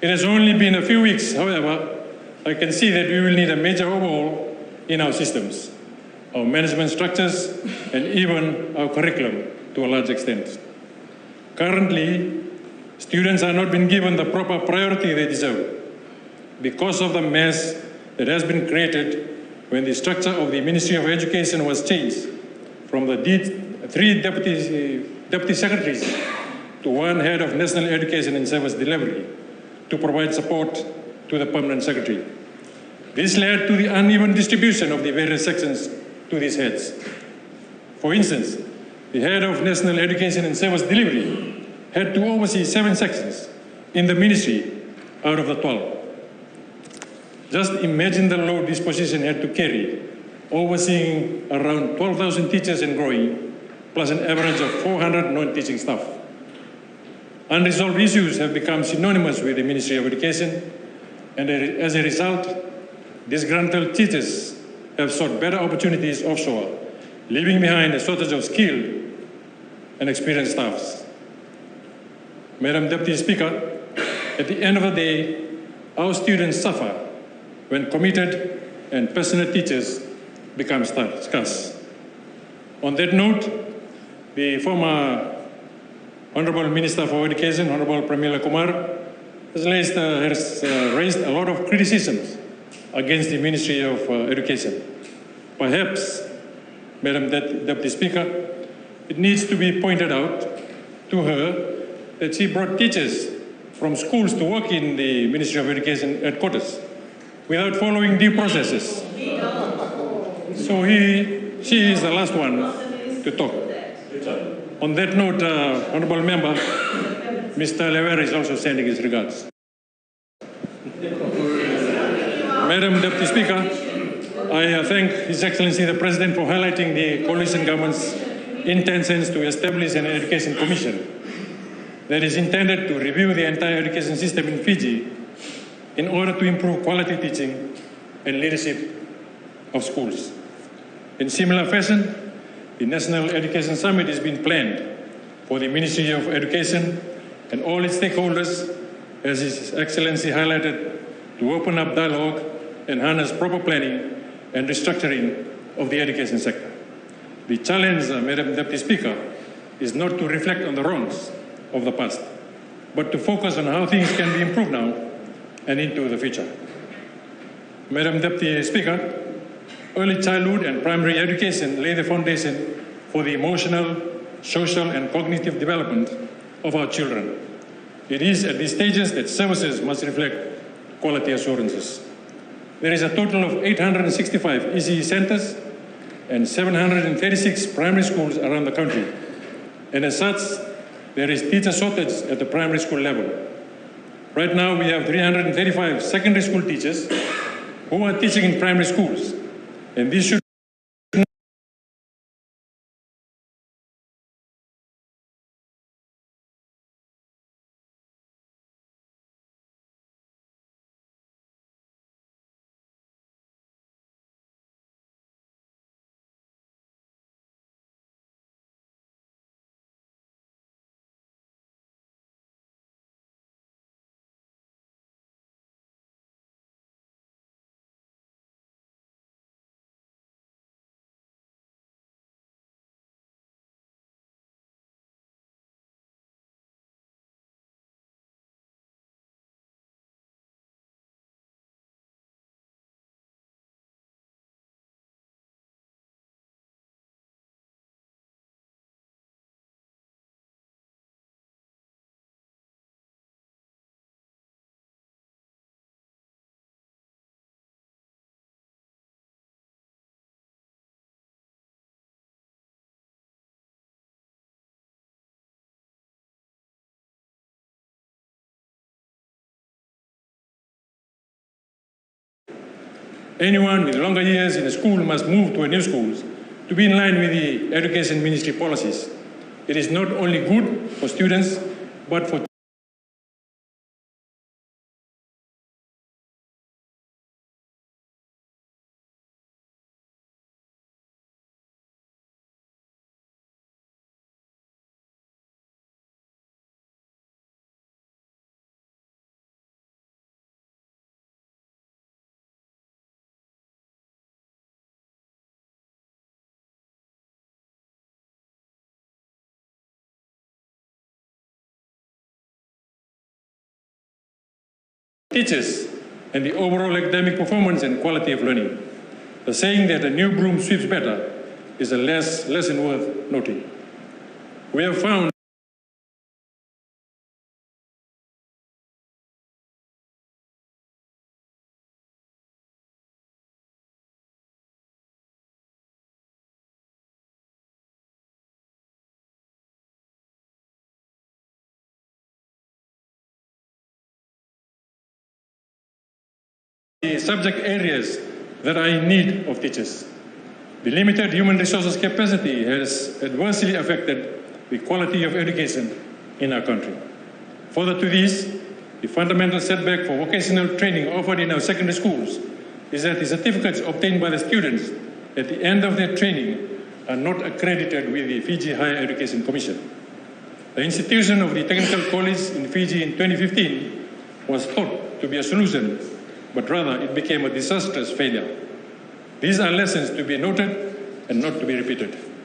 It has only been a few weeks, however, I can see that we will need a major overhaul in our systems, our management structures, and even our curriculum to a large extent. Currently, students are not being given the proper priority they deserve because of the mess that has been created when the structure of the Ministry of Education was changed from the three deputy secretaries to one head of National Education and Service Delivery to provide support to the permanent secretary. This led to the uneven distribution of the various sections to these heads. For instance, the head of National Education and Service Delivery had to oversee 7 sections in the ministry out of the 12. Just imagine the load this position had to carry, overseeing around 12,000 teachers and growing, plus an average of 400 non-teaching staff. Unresolved issues have become synonymous with the Ministry of Education, and as a result, disgruntled teachers have sought better opportunities offshore, leaving behind a shortage of skilled and experienced staffs. Madam Deputy Speaker, at the end of the day, our students suffer when committed and passionate teachers become scarce. On that note, the former Honourable Minister for Education, Honourable Pramila Kumar, has raised a lot of criticisms against the Ministry of Education. Perhaps, Madam Deputy Speaker, it needs to be pointed out to her that she brought teachers from schools to work in the Ministry of Education headquarters without following due processes. So she is the last one to talk. On that note, Honourable Member, Mr. Lever is also sending his regards. Madam Deputy Speaker, I thank His Excellency the President for highlighting the coalition government's intentions to establish an education commission that is intended to review the entire education system in Fiji in order to improve quality teaching and leadership of schools. In similar fashion, the National Education Summit is being planned for the Ministry of Education and all its stakeholders, as His Excellency highlighted, to open up dialogue and harness proper planning and restructuring of the education sector. The challenge, Madam Deputy Speaker, is not to reflect on the wrongs of the past, but to focus on how things can be improved now and into the future. Madam Deputy Speaker, early childhood and primary education lay the foundation for the emotional, social, and cognitive development of our children. It is at these stages that services must reflect quality assurances. There is a total of 865 ECE centers and 736 primary schools around the country. And as such, there is teacher shortage at the primary school level. Right now, we have 335 secondary school teachers who are teaching in primary schools. And this should anyone with longer years in a school must move to a new school to be in line with the Education Ministry policies. It is not only good for students, but for teachers and the overall academic performance and quality of learning. The saying that a new broom sweeps better is a lesson worth noting. We have found the subject areas that are in need of teachers. The limited human resources capacity has adversely affected the quality of education in our country. Further to this, the fundamental setback for vocational training offered in our secondary schools is that the certificates obtained by the students at the end of their training are not accredited with the Fiji Higher Education Commission. The institution of the Technical College in Fiji in 2015 was thought to be a solution, but rather it became a disastrous failure. These are lessons to be noted and not to be repeated.